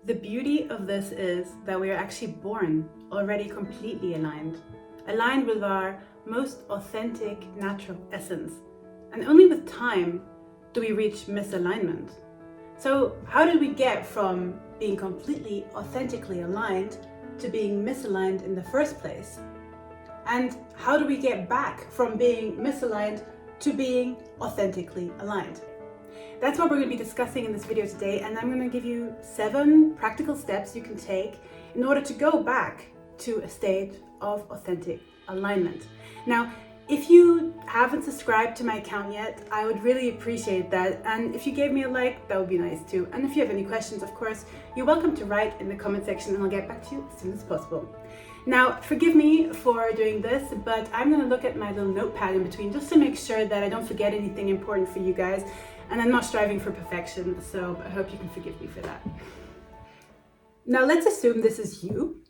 The beauty of this is that we are actually born already completely aligned with our most authentic natural essence. And only with time do we reach misalignment. So how did we get from being completely authentically aligned to being misaligned in the first place? And how do we get back from being misaligned to being authentically aligned? That's what we're going to be discussing in this video today, and I'm going to give you 7 practical steps you can take in order to go back to a state of authentic alignment. Now, if you haven't subscribed to my account yet, I would really appreciate that, and if you gave me a like, that would be nice too. And if you have any questions, of course, you're welcome to write in the comment section and I'll get back to you as soon as possible. Now, forgive me for doing this, but I'm going to look at my little notepad in between just to make sure that I don't forget anything important for you guys. And I'm not striving for perfection, so I hope you can forgive me for that. Now, let's assume this is you.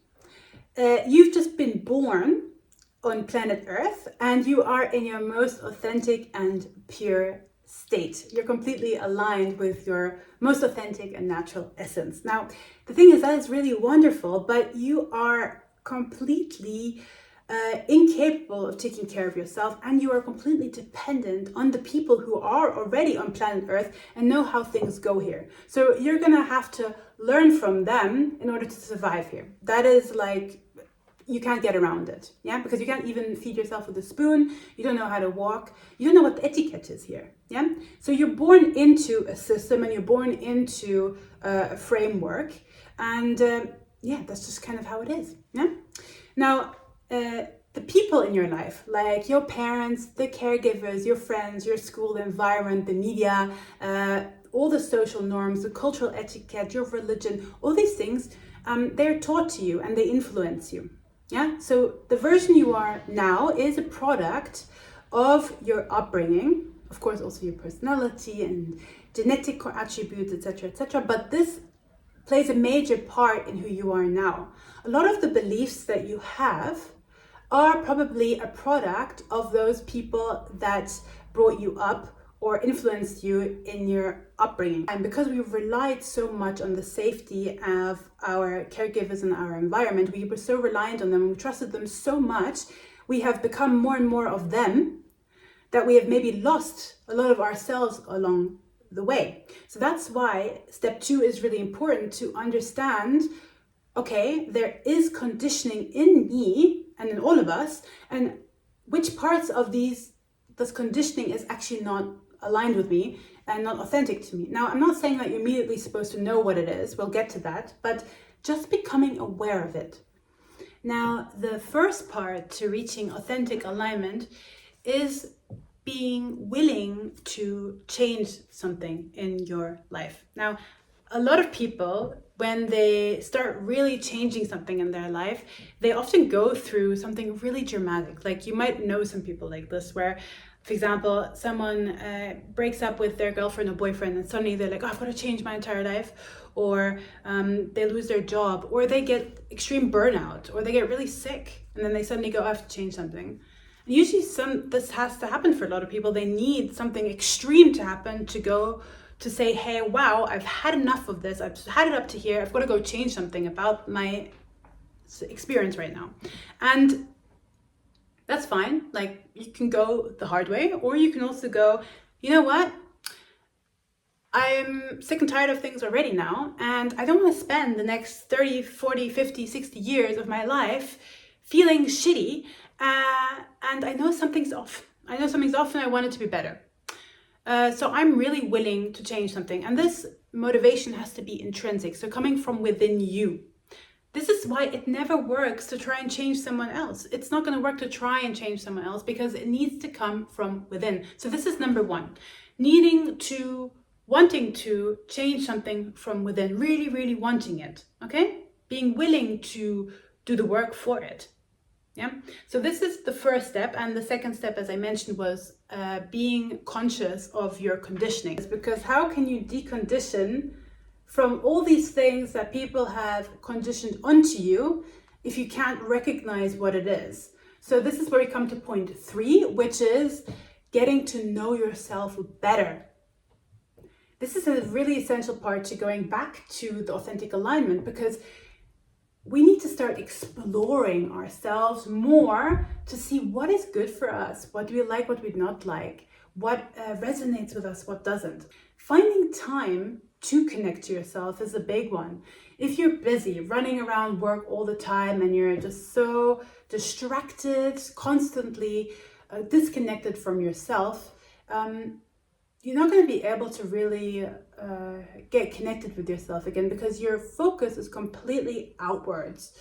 You've just been born on planet Earth and you are in your most authentic and pure state. You're completely aligned with your most authentic and natural essence. Now, the thing is that is really wonderful, but you are completely incapable of taking care of yourself, and you are completely dependent on the people who are already on planet Earth and know how things go here. So you're gonna have to learn from them in order to survive here. That is like, you can't get around it, yeah? Because you can't even feed yourself with a spoon, you don't know how to walk, you don't know what the etiquette is here, yeah? So you're born into a system and you're born into a framework, and yeah, that's just kind of how it is, yeah? Now, the people in your life, like your parents, the caregivers, your friends, your school, the environment, the media, all the social norms, the cultural etiquette, your religion, all these things, they're taught to you and they influence you. Yeah. So the version you are now is a product of your upbringing, of course, also your personality and genetic attributes, etc., etc. But this plays a major part in who you are now. A lot of the beliefs that you have are probably a product of those people that brought you up or influenced you in your upbringing. And because we've relied so much on the safety of our caregivers and our environment, we were so reliant on them, we trusted them so much, we have become more and more of them that we have maybe lost a lot of ourselves along the way. So that's why step 2 is really important, to understand, okay, there is conditioning in me and in all of us, and which parts of this conditioning is actually not aligned with me and not authentic to me. Now, I'm not saying that you're immediately supposed to know what it is, we'll get to that, but just becoming aware of it. Now, the first part to reaching authentic alignment is being willing to change something in your life. Now, a lot of people, when they start really changing something in their life, they often go through something really dramatic. Like, you might know some people like this, where, for example, someone breaks up with their girlfriend or boyfriend and suddenly they're like, oh, I've got to change my entire life. Or they lose their job, or they get extreme burnout, or they get really sick and then they suddenly go, I have to change something. And usually this has to happen for a lot of people. They need something extreme to happen to say, hey, wow, I've had enough of this. I've had it up to here. I've got to go change something about my experience right now. And that's fine. Like, you can go the hard way, or you can also go, you know what? I'm sick and tired of things already now, and I don't want to spend the next 30, 40, 50, 60 years of my life feeling shitty. And I know something's off. I know something's off and I want it to be better. So I'm really willing to change something. And this motivation has to be intrinsic. So coming from within you. This is why it never works to try and change someone else. It's not going to work to try and change someone else because it needs to come from within. So this is number 1. Wanting to change something from within. Really, really wanting it. Okay? Being willing to do the work for it. Yeah. So this is the first step, and the second step, as I mentioned, was being conscious of your conditioning. Because how can you decondition from all these things that people have conditioned onto you if you can't recognize what it is? So this is where we come to point 3, which is getting to know yourself better. This is a really essential part to going back to the authentic alignment, because we need to start exploring ourselves more to see what is good for us, what do we like, what we not like, what resonates with us, what doesn't. Finding time to connect to yourself is a big one. If you're busy running around work all the time and you're just so distracted, constantly disconnected from yourself, you're not going to be able to really get connected with yourself again, because your focus is completely outwards.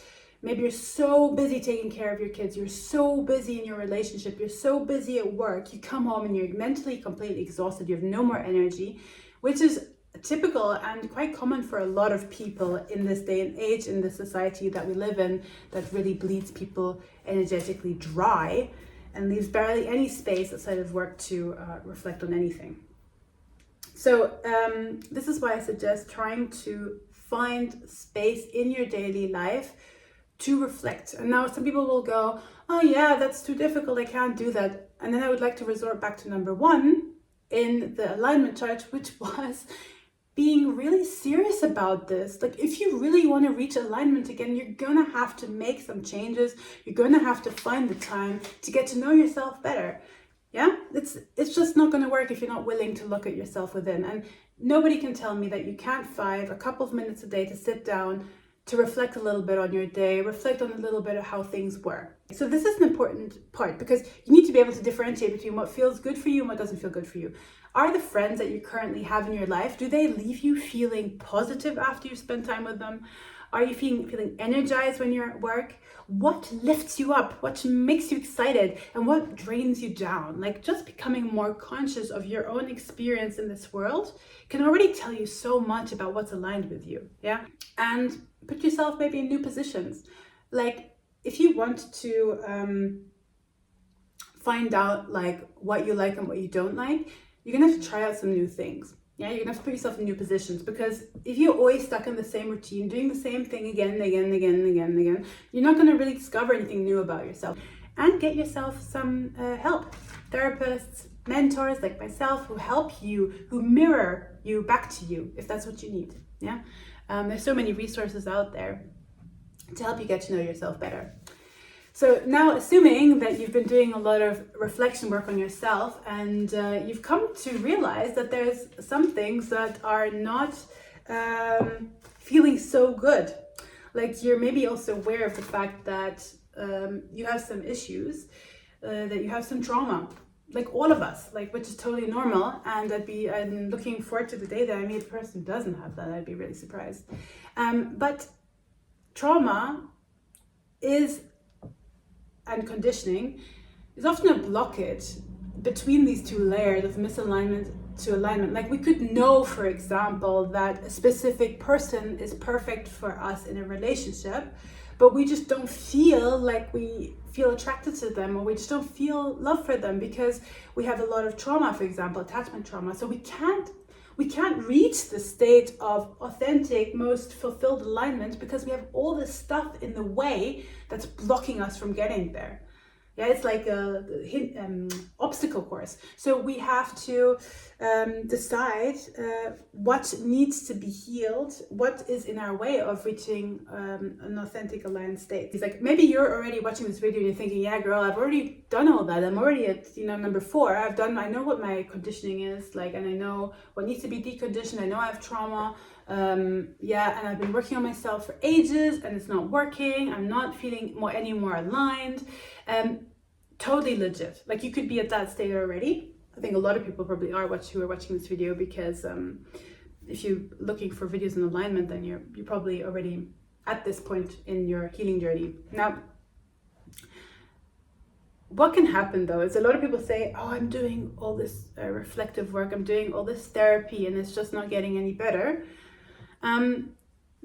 Maybe you're so busy taking care of your kids, you're so busy in your relationship, you're so busy at work, you come home and you're mentally completely exhausted, you have no more energy, which is typical and quite common for a lot of people in this day and age, in the society that we live in, that really bleeds people energetically dry and leaves barely any space outside of work to reflect on anything. So this is why I suggest trying to find space in your daily life to reflect. And now some people will go, oh yeah, that's too difficult, I can't do that. And then I would like to resort back to number one in the alignment chart, which was being really serious about this. Like, if you really want to reach alignment again, you're gonna have to make some changes. You're gonna have to find the time to get to know yourself better. Yeah, it's just not going to work if you're not willing to look at yourself within. And nobody can tell me that you can't find a couple of minutes a day to sit down, to reflect a little bit on your day, reflect on a little bit of how things were. So this is an important part, because you need to be able to differentiate between what feels good for you and what doesn't feel good for you. Are the friends that you currently have in your life, do they leave you feeling positive after you spend time with them? Are you feeling energized when you're at work? What lifts you up? What makes you excited? And what drains you down? Like, just becoming more conscious of your own experience in this world can already tell you so much about what's aligned with you. Yeah. And put yourself maybe in new positions. Like, if you want to find out like what you like and what you don't like, you're gonna have to try out some new things. Yeah, you're gonna have to put yourself in new positions, because if you're always stuck in the same routine, doing the same thing again and again and again and again and again, you're not gonna really discover anything new about yourself. And get yourself some help. Therapists, mentors like myself who help you, who mirror you back to you, if that's what you need. Yeah, there's so many resources out there to help you get to know yourself better. So now, assuming that you've been doing a lot of reflection work on yourself, and you've come to realize that there's some things that are not feeling so good. Like, you're maybe also aware of the fact that you have some issues, that you have some trauma, like all of us, like, which is totally normal. And I'm looking forward to the day that I meet a person who doesn't have that. I'd be really surprised. But trauma and conditioning is often a blockage between these two layers of misalignment to alignment. Like, we could know, for example, that a specific person is perfect for us in a relationship, but we just don't feel like we feel attracted to them, or we just don't feel love for them because we have a lot of trauma, for example, attachment trauma. So we can't reach the state of authentic, most fulfilled alignment, because we have all this stuff in the way that's blocking us from getting there. Yeah, it's like a obstacle course. So we have to decide what needs to be healed, what is in our way of reaching an authentic aligned state. It's like, maybe you're already watching this video and you're thinking, yeah, girl, I've already done all that. I'm already at number 4. I know what my conditioning is like, and I know what needs to be deconditioned. I know I have trauma. And I've been working on myself for ages and it's not working. I'm not feeling any more aligned. Totally legit. Like, you could be at that state already. I think a lot of people probably are who are watching this video, because if you're looking for videos in alignment, then you're probably already at this point in your healing journey. Now, what can happen though is a lot of people say, oh, I'm doing all this reflective work, I'm doing all this therapy, and it's just not getting any better. Then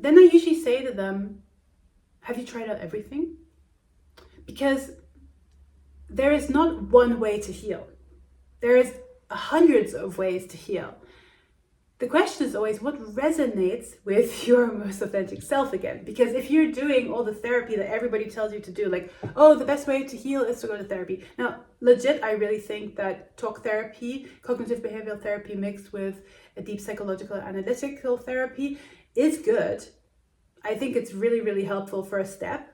I usually say to them, have you tried out everything? Because there is not one way to heal. There is hundreds of ways to heal. The question is always, what resonates with your most authentic self again? Because if you're doing all the therapy that everybody tells you to do, like, oh, the best way to heal is to go to therapy. Now, legit, I really think that talk therapy, cognitive behavioral therapy mixed with a deep psychological analytical therapy is good. I think it's really, really helpful for a step.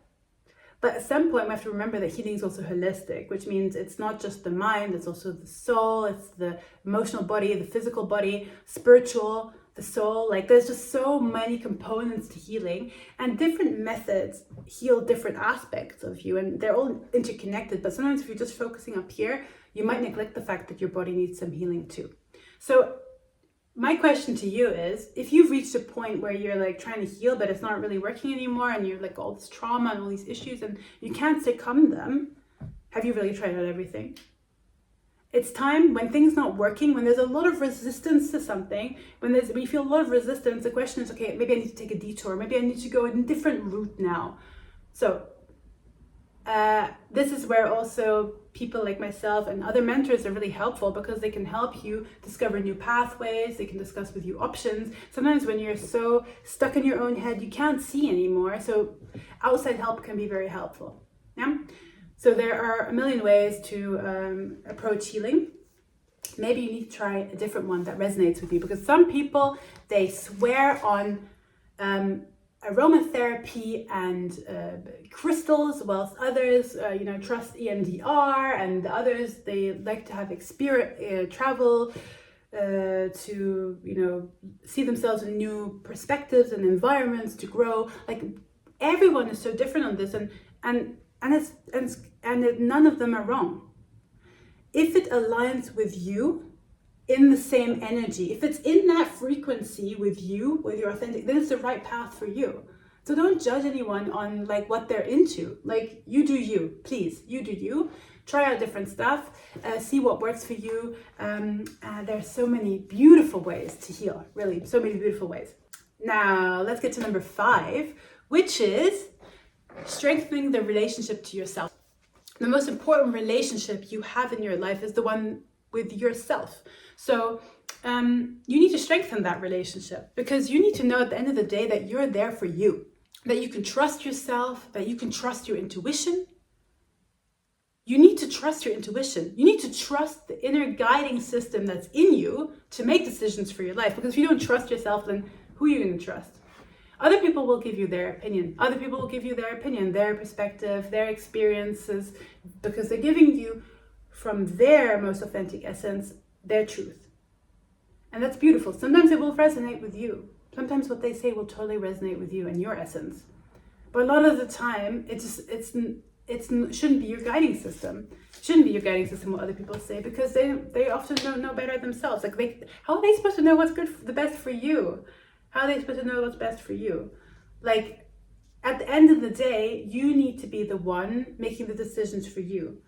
But at some point, we have to remember that healing is also holistic, which means it's not just the mind, it's also the soul, it's the emotional body, the physical body, spiritual, the soul. Like there's just so many components to healing, and different methods heal different aspects of you, and they're all interconnected. But sometimes if you're just focusing up here, you might neglect the fact that your body needs some healing too. So my question to you is, if you've reached a point where you're like trying to heal, but it's not really working anymore, and you're like all this trauma and all these issues and you can't succumb them, have you really tried out everything? It's time, when things not working, when there's a lot of resistance to something, when you feel a lot of resistance, the question is, okay, maybe I need to take a detour, maybe I need to go a different route now. So this is where also people like myself and other mentors are really helpful, because they can help you discover new pathways, they can discuss with you options. Sometimes when you're so stuck in your own head, you can't see anymore, so outside help can be very helpful. Yeah. So there are a million ways to approach healing. Maybe you need to try a different one that resonates with you, because some people, they swear on aromatherapy and crystals, whilst others, trust EMDR, and others, they like to have travel to, see themselves in new perspectives and environments to grow. Like everyone is so different on this, and none of them are wrong. If it aligns with you, in the same energy, if it's in that frequency with you, with your authentic, then it's the right path for you. So don't judge anyone on like what they're into. Like, you do you, please, you do you. Try out different stuff, see what works for you. There's so many beautiful ways to heal, really, so many beautiful ways. Now, let's get to number 5, which is strengthening the relationship to yourself. The most important relationship you have in your life is the one with yourself. So you need to strengthen that relationship, because you need to know at the end of the day that you're there for you, that you can trust yourself, that you can trust your intuition. You need to trust your intuition. You need to trust the inner guiding system that's in you to make decisions for your life, because if you don't trust yourself, then who are you going to trust? Other people will give you their opinion. Other people will give you their opinion, their perspective, their experiences, because they're giving you from their most authentic essence, their truth. And that's beautiful. Sometimes it will resonate with you. Sometimes what they say will totally resonate with you and your essence. But a lot of the time, it shouldn't be your guiding system. It shouldn't be your guiding system what other people say, because they often don't know better themselves. Like how are they supposed to know what's the best for you? How are they supposed to know what's best for you? Like, at the end of the day, you need to be the one making the decisions for you.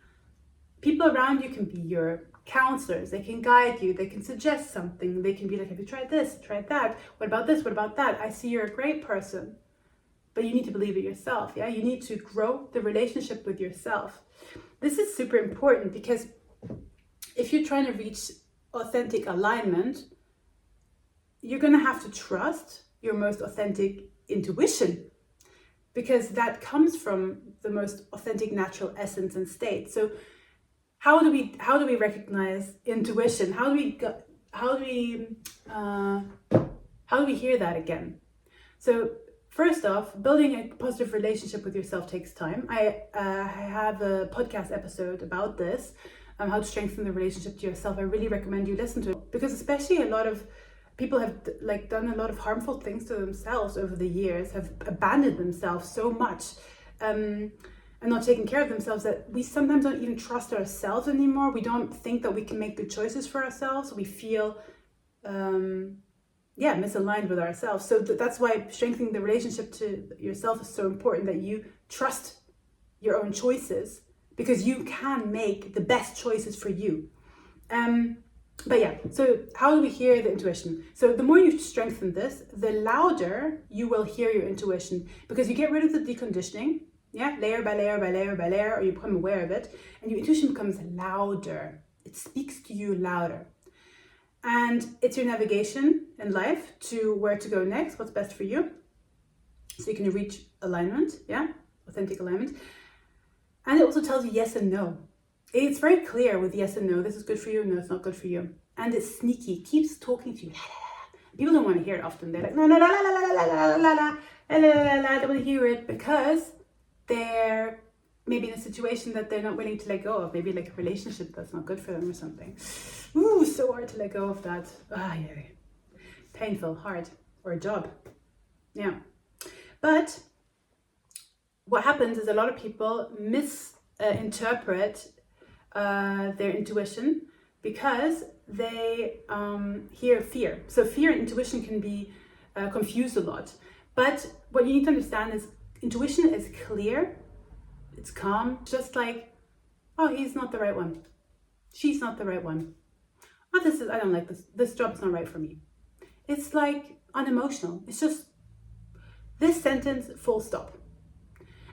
People around you can be your counselors. They can guide you. They can suggest something. They can be like, have you tried this? Tried that? What about this? What about that? I see you're a great person. But you need to believe it yourself. Yeah, you need to grow the relationship with yourself. This is super important, because if you're trying to reach authentic alignment, you're going to have to trust your most authentic intuition, because that comes from the most authentic natural essence and state. So how do we recognize intuition? How do we hear that again? So first off, building a positive relationship with yourself takes time. I have a podcast episode about this, how to strengthen the relationship to yourself. I really recommend you listen to it, because especially a lot of people have done a lot of harmful things to themselves over the years, have abandoned themselves so much, and not taking care of themselves, that we sometimes don't even trust ourselves anymore. We don't think that we can make good choices for ourselves. We feel misaligned with ourselves. So that's why strengthening the relationship to yourself is so important, that you trust your own choices, because you can make the best choices for you. But yeah, so how do we hear the intuition? So the more you strengthen this, the louder you will hear your intuition, because you get rid of the deconditioning, layer by layer by layer by layer, or you become aware of it, and your intuition becomes louder. It speaks to you louder. And it's your navigation in life to where to go next, what's best for you. So you can reach alignment, authentic alignment. And it also tells you yes and no. It's very clear with yes and no. This is good for you, no, it's not good for you. and it's sneaky, keeps talking to you. People don't want to hear it often. They're like, no, no, la, la, la, la, la, la, la, la, la, la, la, they want to hear it because they're maybe in a situation that they're not willing to let go of. Maybe like a relationship that's not good for them or something. Ooh, so hard to let go of that. Ah, yeah. Painful, hard, or a job. Yeah. But what happens is a lot of people misinterpret their intuition because they hear fear. So fear and intuition can be confused a lot. But what you need to understand is intuition is clear, it's calm, just like, oh, he's not the right one. She's not the right one. Oh, I don't like this. This job's not right for me. It's like unemotional. It's just this sentence, full stop.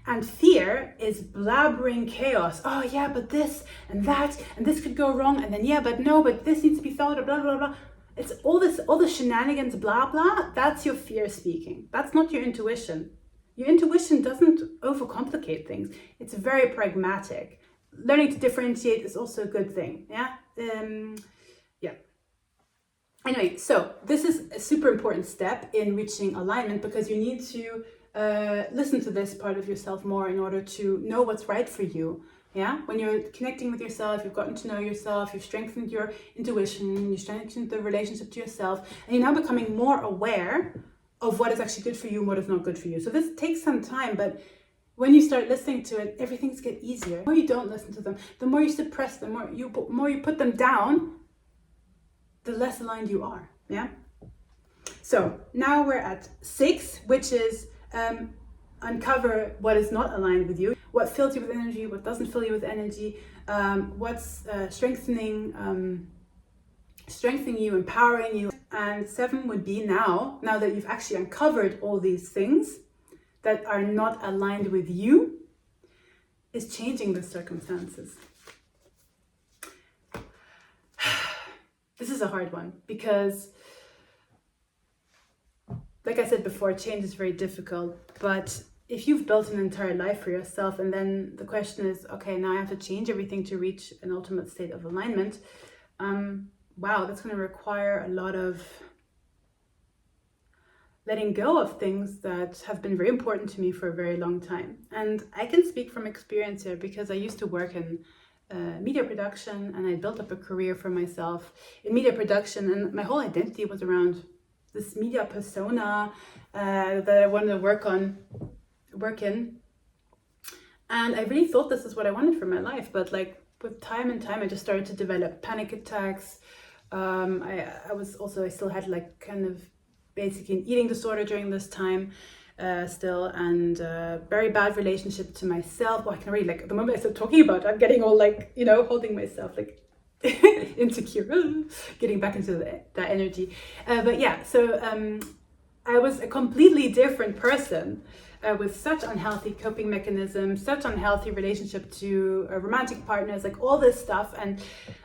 And fear is blabbering chaos. Oh yeah, but this and that, and this could go wrong, and then yeah, but no, but this needs to be thought of, blah, blah, blah. It's all the shenanigans, blah, blah. That's your fear speaking. That's not your intuition. Your intuition doesn't overcomplicate things. It's very pragmatic. Learning to differentiate is also a good thing. Yeah. Yeah. Anyway, so this is a super important step in reaching alignment because you need to listen to this part of yourself more in order to know what's right for you. Yeah, when you're connecting with yourself, you've gotten to know yourself, you've strengthened your intuition, you've strengthened the relationship to yourself, and you're now becoming more aware of what is actually good for you and what is not good for you. So this takes some time, but when you start listening to it, everything's get easier. The more you don't listen to them, the more you suppress them, the more you put them down, the less aligned you are. Yeah. So now we're at 6, which is uncover what is not aligned with you, what fills you with energy, what doesn't fill you with energy, what's strengthening you, empowering you. And 7 would be now that you've actually uncovered all these things that are not aligned with you, is changing the circumstances. This is a hard one because, like I said before, change is very difficult. But if you've built an entire life for yourself and then the question is, okay, now I have to change everything to reach an ultimate state of alignment, wow, that's going to require a lot of letting go of things that have been very important to me for a very long time. And I can speak from experience here because I used to work in media production and I built up a career for myself in media production, and my whole identity was around this media persona that I wanted to work in. And I really thought this is what I wanted for my life, but like with time and time I just started to develop panic attacks. I still had like kind of basically an eating disorder during this time still, and very bad relationship to myself. Well, I can already, like, the moment I start talking about it, I'm getting all like, holding myself like insecure, getting back into that energy. But yeah, so I was a completely different person with such unhealthy coping mechanisms, such unhealthy relationship to romantic partners, like all this stuff.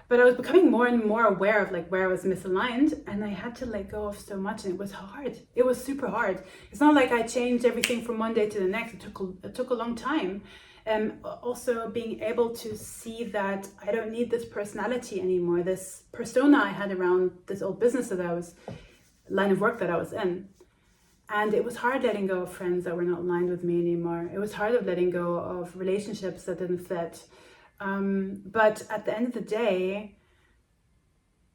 But I was becoming more and more aware of like where I was misaligned, and I had to let go of so much, and it was hard. It was super hard. It's not like I changed everything from one day to the next. It took a long time. Also being able to see that I don't need this personality anymore, this persona I had around this old business line of work that I was in. And it was hard letting go of friends that were not aligned with me anymore. It was hard of letting go of relationships that didn't fit. But at the end of the day,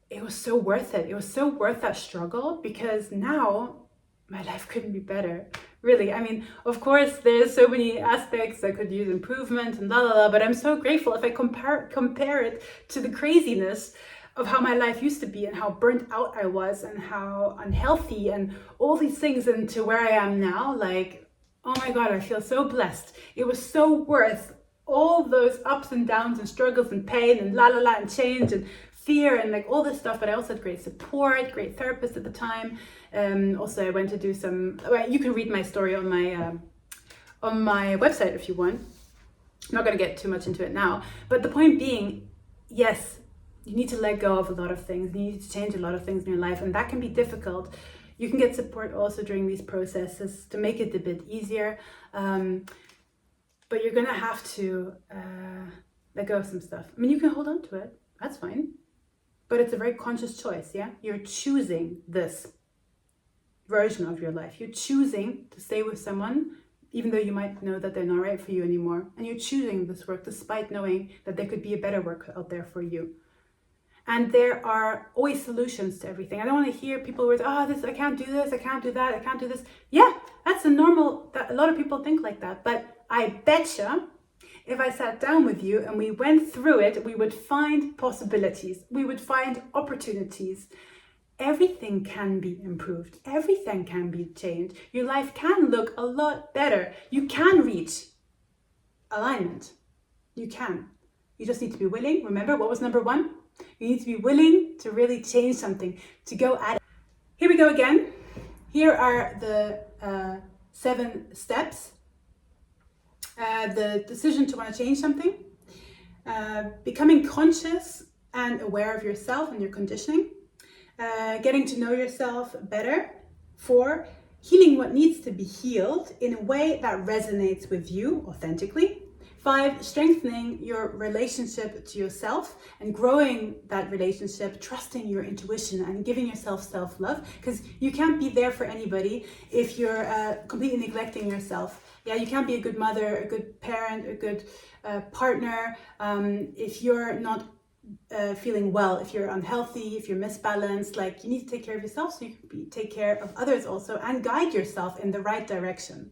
it was so worth it. It was so worth that struggle, because now my life couldn't be better. Really, I mean, of course, there's so many aspects that could use improvement and blah, blah, blah, but I'm so grateful if I compare it to the craziness of how my life used to be and how burnt out I was and how unhealthy and all these things, and to where I am now. Like, oh my God, I feel so blessed. It was so worth all those ups and downs and struggles and pain and and change and fear and like all this stuff. But I also had great support, great therapist at the time. Also, I went to do some, well, you can read my story on my website if you want. I'm not going to get too much into it now, but the point being, yes, you need to let go of a lot of things. You need to change a lot of things in your life, and that can be difficult. You can get support also during these processes to make it a bit easier. But you're going to have to let go of some stuff. I mean, you can hold on to it. That's fine. but it's a very conscious choice, yeah? You're choosing this version of your life. You're choosing to stay with someone, even though you might know that they're not right for you anymore. And you're choosing this work despite knowing that there could be a better work out there for you. And there are always solutions to everything. I don't want to hear people with, this, I can't do this, I can't do that, I can't do this. Yeah, that's a lot of people think like that. But I betcha if I sat down with you and we went through it, we would find possibilities. We would find opportunities. Everything can be improved. Everything can be changed. Your life can look a lot better. You can reach alignment. You can. You just need to be willing. Remember, what was number 1? You need to be willing to really change something, to go at it. Here we go again. Here are the 7 steps. The decision to want to change something. Becoming conscious and aware of yourself and your conditioning. Getting to know yourself better. 4, healing what needs to be healed in a way that resonates with you authentically. 5, strengthening your relationship to yourself and growing that relationship, trusting your intuition and giving yourself self-love, because you can't be there for anybody if you're completely neglecting yourself. Yeah, you can't be a good mother, a good parent, a good partner if you're not feeling well, if you're unhealthy, if you're misbalanced. Like, you need to take care of yourself so you can take care of others also and guide yourself in the right direction.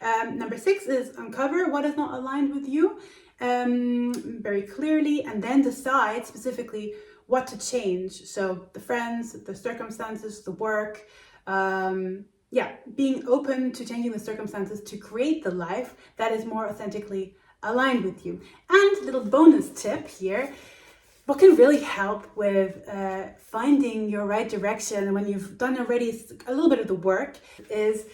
Number 6 is uncover what is not aligned with you very clearly, and then decide specifically what to change. So the friends, the circumstances, the work, being open to changing the circumstances to create the life that is more authentically aligned with you. And little bonus tip here, what can really help with finding your right direction when you've done already a little bit of the work is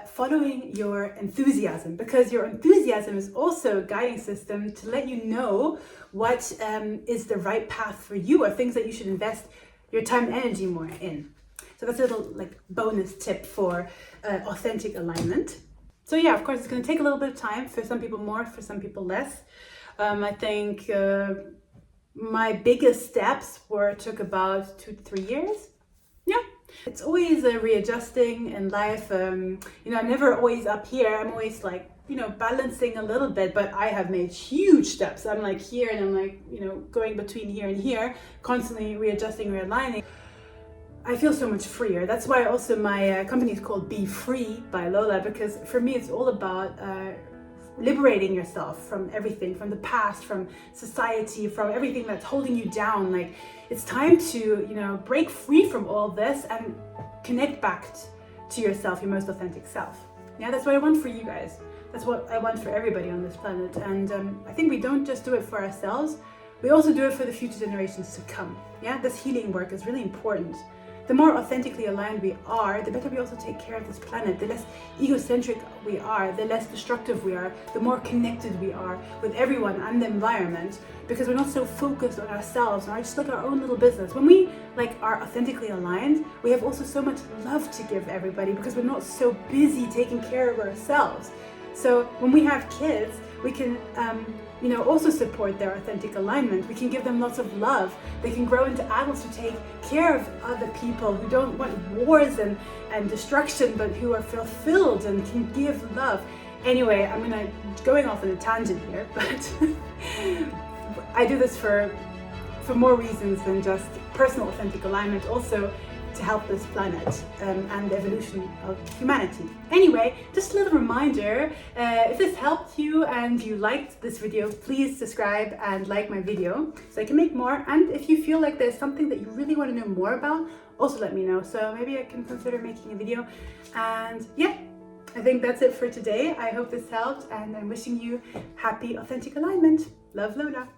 following your enthusiasm, because your enthusiasm is also a guiding system to let you know what is the right path for you, or things that you should invest your time and energy more in. So that's a little bonus tip for authentic alignment. So yeah, of course, it's going to take a little bit of time, for some people more, for some people less. I think my biggest steps took about 2 to 3 years. Yeah, it's always readjusting in life. I'm never always up here. I'm always balancing a little bit, but I have made huge steps. I'm here and I'm going between here and here, constantly readjusting, realigning. I feel so much freer. That's why also my company is called Be Free by Lola, because for me it's all about liberating yourself from everything, from the past, from society, from everything that's holding you down. It's time to break free from all this and connect back to yourself, your most authentic self. Yeah, that's what I want for you guys. That's what I want for everybody on this planet. And I think we don't just do it for ourselves, we also do it for the future generations to come. Yeah, this healing work is really important. The more authentically aligned we are, the better we also take care of this planet. The less egocentric we are, the less destructive we are, the more connected we are with everyone and the environment, because we're not so focused on ourselves or just our own little business. When we are authentically aligned, we have also so much love to give everybody, because we're not so busy taking care of ourselves. So when we have kids, we can also support their authentic alignment. We can give them lots of love. They can grow into adults who take care of other people, who don't want wars and destruction, but who are fulfilled and can give love. Anyway, I'm going off on a tangent here, but I do this for more reasons than just personal authentic alignment, also to help this planet and the evolution of humanity. Anyway, just a little reminder, if this helped you and you liked this video, please subscribe and like my video so I can make more. And if you feel like there's something that you really want to know more about, also let me know, so maybe I can consider making a video. And yeah, I think that's it for today. I hope this helped, and I'm wishing you happy authentic alignment. Love, Lola.